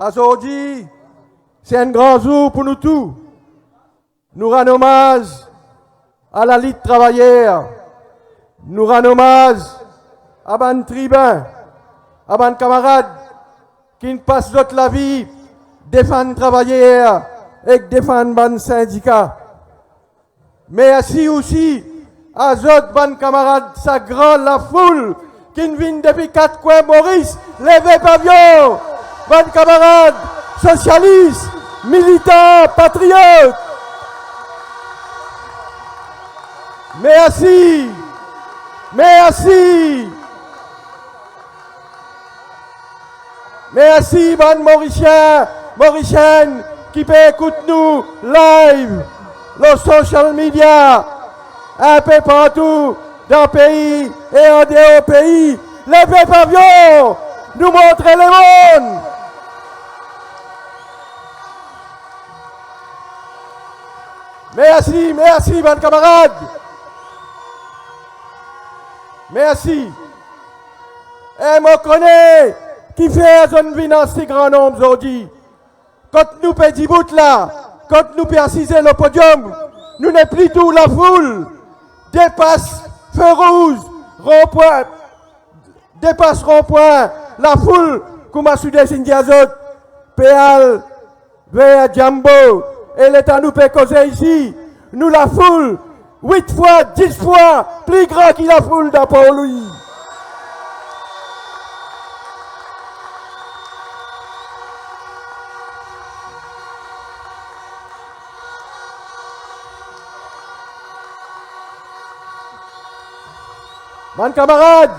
Aujourd'hui, c'est un grand jour pour nous tous. Nous rendons hommage à la Ligue travaillère. Nous rendons hommage à ban tribun, à ban camarades qui passent toute la vie défendre travailleurs et défendre ban syndicats. Merci aussi à d'autres ban camarades, sa grande la foule qui vient depuis 4 coins Maurice, levez pavillon, ban camarades, socialistes, militants, patriotes. Merci. Merci. Merci, bonne Mauriciens, Mauriciennes, qui peut écouter nous live, les social media, un peu partout, dans le pays et en dehors du pays. Les pavillons, nous montrer le monde. Merci, merci, bonnes camarades. Merci. Et moi connais qui fait une vie dans si grand nombre aujourd'hui. Quand nous pédons bout là, quand nous persistons le podium, nous n'est plus tout la foule. Dépasse feu rouge, rond-point, dépasse rond-point, la foule, comme a sudé Sindiazot, Péal, vers Djambo, et l'État nous peut causer ici. Nous la foule, 8 fois, 10 fois, plus grand que la foule d'après lui. Mon camarade,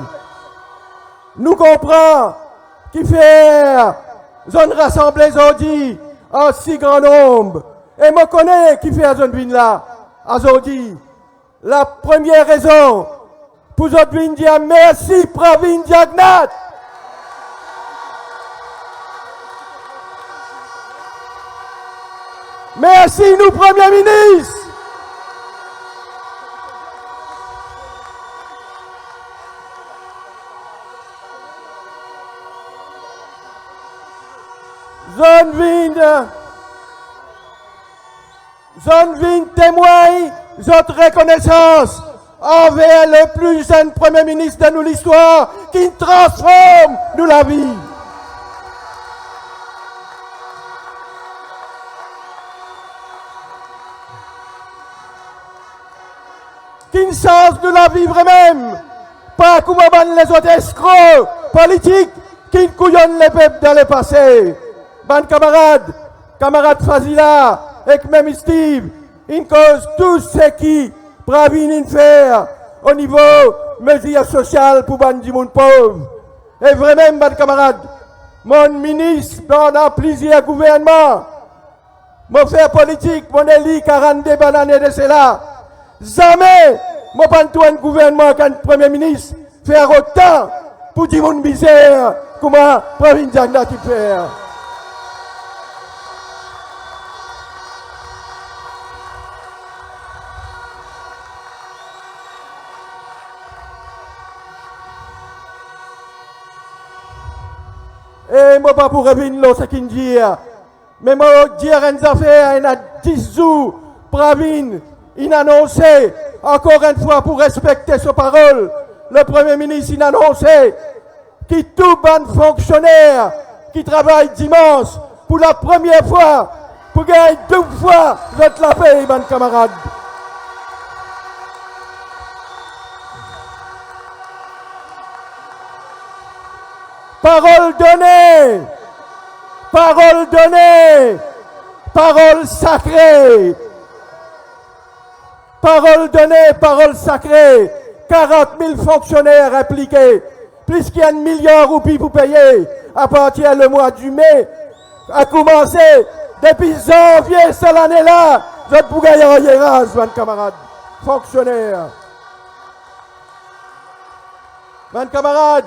nous comprenons qui fait zone rassemblée aujourd'hui en si grand nombre. Et me connais qui fait zone vine là, aujourd'hui. La première raison pour zone vine dire merci Pravin Jagnat. Merci nous Premier ministre. Zone Vigne témoigne notre reconnaissance envers le plus jeune Premier ministre de nous l'histoire qui transforme nous la vie. Qui change de la vie vraiment, pas comme les autres escrocs politiques qui couillonnent les peuples dans le passé. Ban camarades Fazila, et même Steve, ils causent tout ce qui Pravin faire au niveau mesures sociales pour ban du monde pauvre. Et vraiment, ban camarades, mon ministre dans plusieurs gouvernements, mon frère politique, mon élu 42 bananes de cela, jamais, mon pas un gouvernement qu'un premier ministre faire autant pour du monde misère, comment Pravin Jagnat qui fait. Et moi pas pour revenir ce qu'il dit, mais moi dire une affaire, il y a 10 jours, Pravin, il a annoncé, encore une fois pour respecter ses paroles, le Premier ministre il a annoncé que tout bon fonctionnaire qui travaille dimanche, pour la première fois, pour gagner 2 fois votre la paix, mes camarades. Parole donnée, parole donnée, parole sacrée, parole donnée, parole sacrée, 40 000 fonctionnaires impliqués, plus qu'il y a 1 million de roupies pour payer à partir du mois de mai, a commencé depuis janvier cette année-là, votre pour gagner en hiérarchie, mes camarades, fonctionnaires. Mes camarades,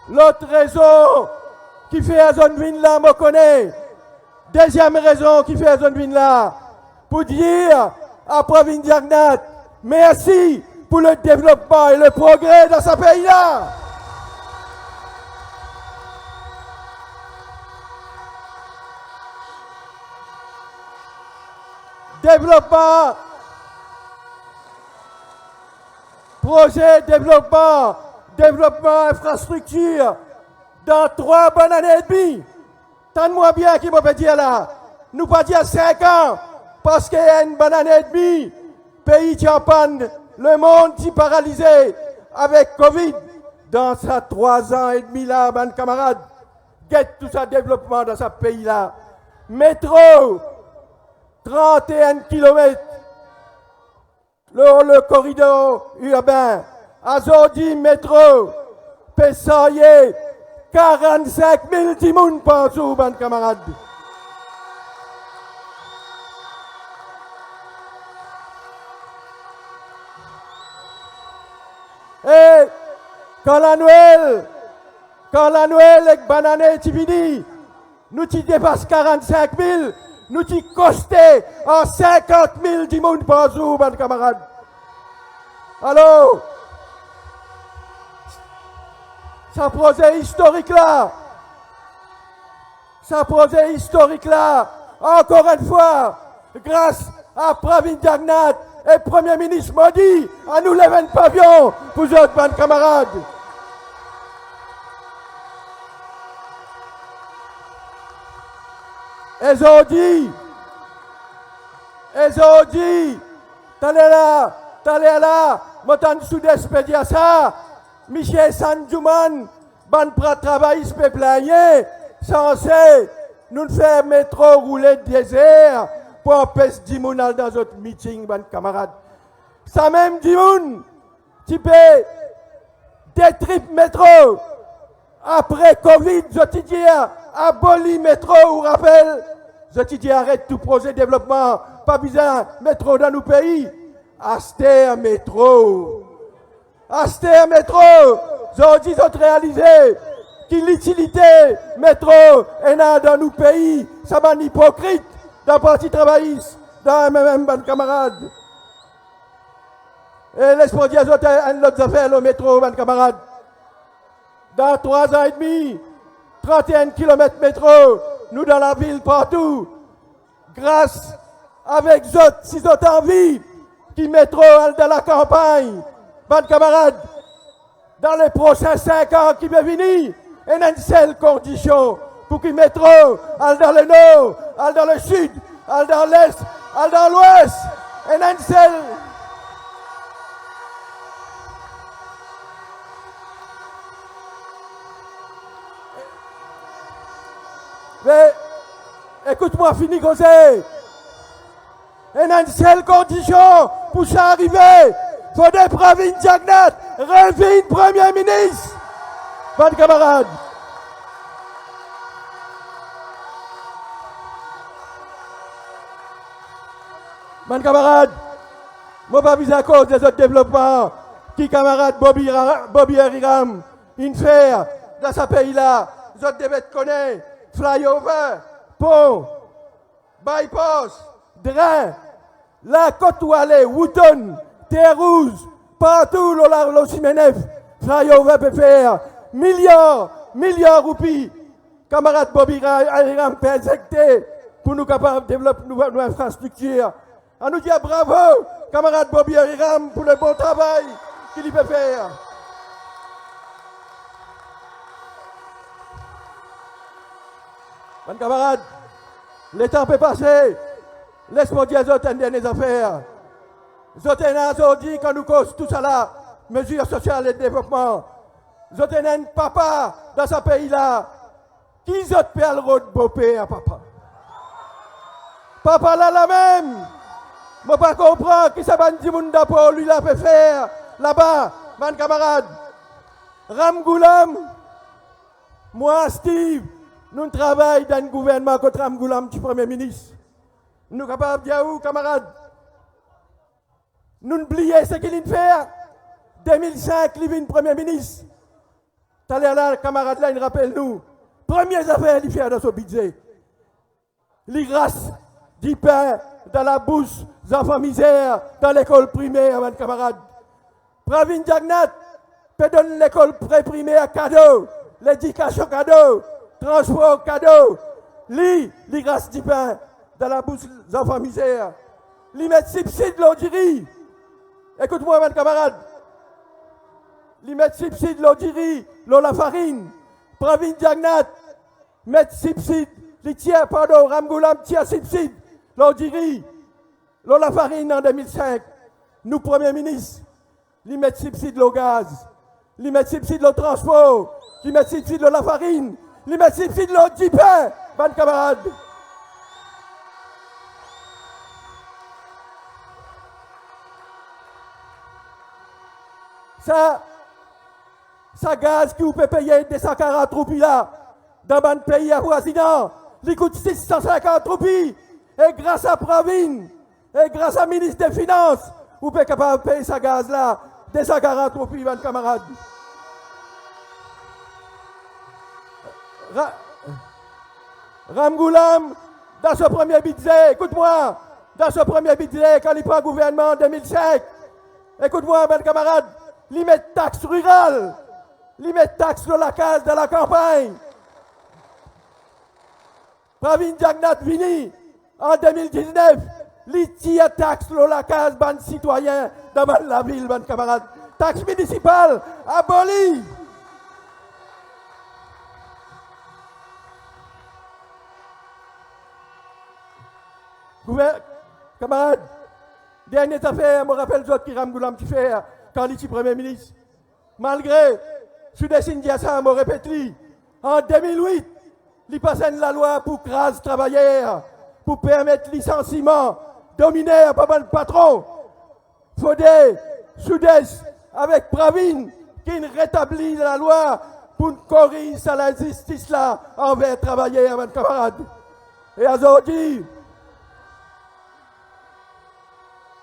l'autre raison qui fait à zone vine là, me connaît. Deuxième raison qui fait à zone vine là, pour dire à Pravin Jagnat, merci pour le développement et le progrès dans ce pays-là. Développement, projet développement, développement infrastructure, dans 3 bonnes années et demie. Tente-moi bien qui m'a dire là. Nous pas dire 5 ans, parce qu'il y a une bonne année et demie. Pays qui en panne, le monde qui paralysé avec Covid. Dans ces 3 ans et demi là, mes camarades, guette tout ça développement dans ce pays-là. Métro, 31 km. Le corridor urbain. Azordi, métro. Pessayer, 45 000 timouns par jour, mes camarades. Et quand la Noël est banane et fini, nous qui dépasse 45 000, nous qui costé en 50 000 timouns par jour, mes camarades. Alors, ce projet historique là, encore une fois, grâce à Pravin Jagnnath et Premier ministre Modi, à nous lever un pavillon pour vous autres, mes camarades. Ils ont dit, t'allez là, m'entends sud-est pédia ça, Michel Sanjouman, ban prat travail spéplaigné, censé nous faire métro rouler désert pour empêcher Dimoun dans notre meeting, ban camarades. Ça même Dimoun, tu peux des tripes métro. Après Covid, je te dis, aboli métro, ou rappel, je te dis, arrête tout projet de développement, pas besoin de métro dans nos pays. Aster métro. Aster métro. Je dis, je réalisé que l'utilité métro est dans nos pays. Ça m'a hypocrite dans le parti travailliste, dans même ban camarades. Et laisse-moi dire, une autre affaire, le métro, ban camarades. Dans 3 ans et demi, 31 km métro, nous dans la ville partout. Grâce avec autres, si vous avez envie, qui métro dans la campagne, ban camarades, dans les prochains 5 ans qui vont venir, il y a une seule condition pour qu'il métro dans le nord, dans le sud, dans l'est, dans l'ouest. Il y a une seule. Mais écoute-moi, fini Gosé. Il y a une seule condition pour ça arriver. Il faut des Pravin Jagnnath revienne Premier ministre. Mes camarades. Mes camarades, je ne vais pas viser à cause des autres développements qui camarade Bobby Hariram, une faire dans ce pays-là. Les autres devaient connaître. Flyover, pont, bypass, drain, la côte où aller, Wouton, Terre Rouge, partout le Simenef, flyover peut faire milliards roupies. Camarade Bobby Hariram peut injecter pour nous capables de développer nos infrastructures. On nous dit bravo, camarade Bobby Hariram, pour le bon travail qu'il peut faire. Mes camarades, le temps peut passer. Laisse-moi dire aux dernières affaires. Zoténa dit quand nous cause tout ça là, mesures sociales et développement. Zoténa papa dans ce pays-là. Qui zot peut le road bopé à papa? Papa là la même. Je ne pas comprendre qui ça va dire pour lui là peut faire là-bas, mes camarades. Ramgoulam, moi Steve. Nous travaillons dans un gouvernement contre Ramgoulam du Premier ministre. Nous sommes capables de dire, camarades, nous oublions ce qu'il fait. 2005, il est Premier ministre. T'allez là, camarades, là, il rappelle nous. Première affaire, il fait dans son budget. Les grâces du pain dans la bouche des enfants misères dans l'école primaire, mes camarades. Pravin Jagnat peut donner l'école préprimée à cadeau, l'éducation cadeau, transport cadeau, li grâce du pain dans la bouche des enfants misères, li met subside l'eau du riz. Écoute-moi, mes camarades. Li met subside l'eau du riz, l'eau la farine. Pravin Jagnat met subside, li tient, pardon, Ramgoolam tient subside l'eau du riz, l'eau la farine en 2005. Nous, Premier ministre, li met subside l'eau gaz, li met subside l'eau transport, li met subside l'eau la farine, li met subside l'eau du pain, mes camarades. Ça gaz qui vous peut payer 240 roupies là, dans un pays avoisinant, il coûte 650 roupies. Et grâce à Pravin, et grâce à ministre des Finances, vous pouvez capable de payer ce gaz là, 240 roupies, mes camarades. Ramgoolam, dans ce premier budget, écoute-moi, dans ce premier budget, quand il prend le gouvernement en 2005, écoute-moi, mes camarades, il met taxe rurale, il met taxe sur la case de la campagne. Pravin Jagnat vini en 2019, il tire taxe sur la case ban citoyen dans la ville, mes camarades. Taxe municipale abolie. Camarades, dernière affaire, je me rappelle ce que Ramgoolam qui fait quand il était Premier ministre. Malgré, sous des signes ça, je me répète, en 2008, il passait la loi pour craser travailleurs, pour permettre le licenciement, dominer par le patron. Faudé, Soudès, avec Pravin, qui rétablit la loi pour corriger la justice là envers travailleurs, mes camarades. Et aujourd'hui,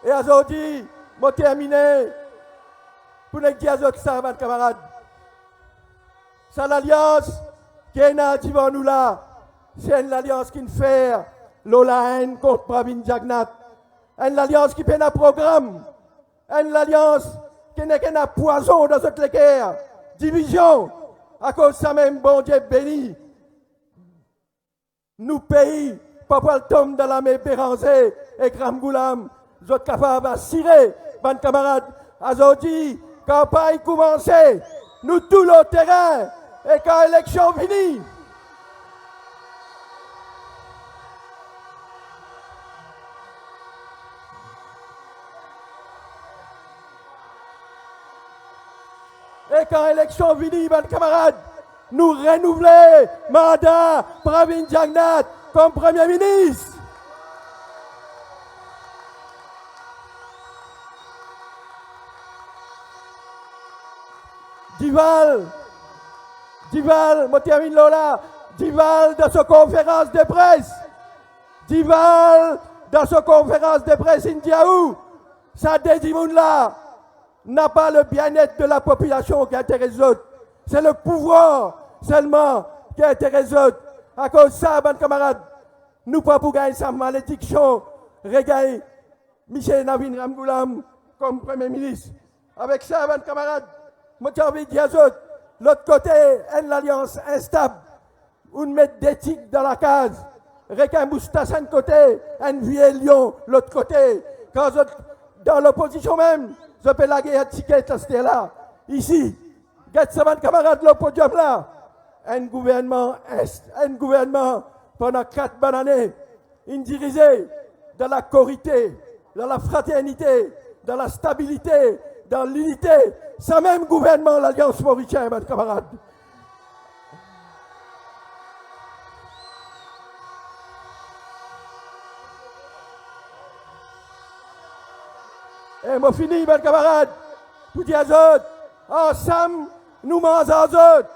je termine pour les dire ça, mes camarades. C'est l'alliance qui est devant nous là. C'est une alliance qui fait la haine contre Pravin Jagnat. Une alliance qui fait un programme. Une alliance qui n'est qu'un poison dans cette guerre. Division. À cause de ça même, bon Dieu béni. Nous pays, papa le tombe dans la main Béranger et Ramgoolam. Vous êtes capables d'assurer, mes camarades, aujourd'hui, campagne commencée, nous tous le terrain, et quand l'élection finit, mes camarades, nous renouveler mandat Pravin Jagnat comme Premier ministre. Dival, je termine là. Dival, dans sa conférence de presse. Dival, dans sa conférence de presse, Indiaou, ça dit là, n'a pas le bien-être de la population qui intéresse les autres. C'est le pouvoir seulement qui intéresse les autres. À cause de ça, mes camarades, nous pas pour gagner sa malédiction, regagner Michel Navin Ramgoolam comme Premier ministre. Avec ça, mes camarades, moi, j'ai envie de dire l'autre côté, une alliance instable, où on met d'éthique dans la case. Requin moustache d'un côté, un vieux lion l'autre côté. Quand dans l'opposition même, je peux la guerre ticket à là. Ici, regarde camarades le podium là. Un gouvernement pendant 4 bonnes années, il dirigeait dans la corité, dans la fraternité, dans la stabilité, dans l'unité. Ce même gouvernement, l'Alliance mauricienne, mes camarades. Et moi fini, mes camarades, pour dire aux autres, ensemble, nous mangeons aux autres.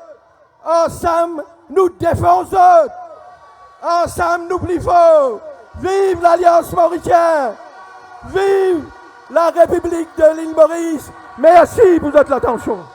Ensemble, nous défendons aux autres. Ensemble, nous plus forts. Vive l'Alliance mauricienne. Vive la République de l'île Maurice. Merci pour votre attention.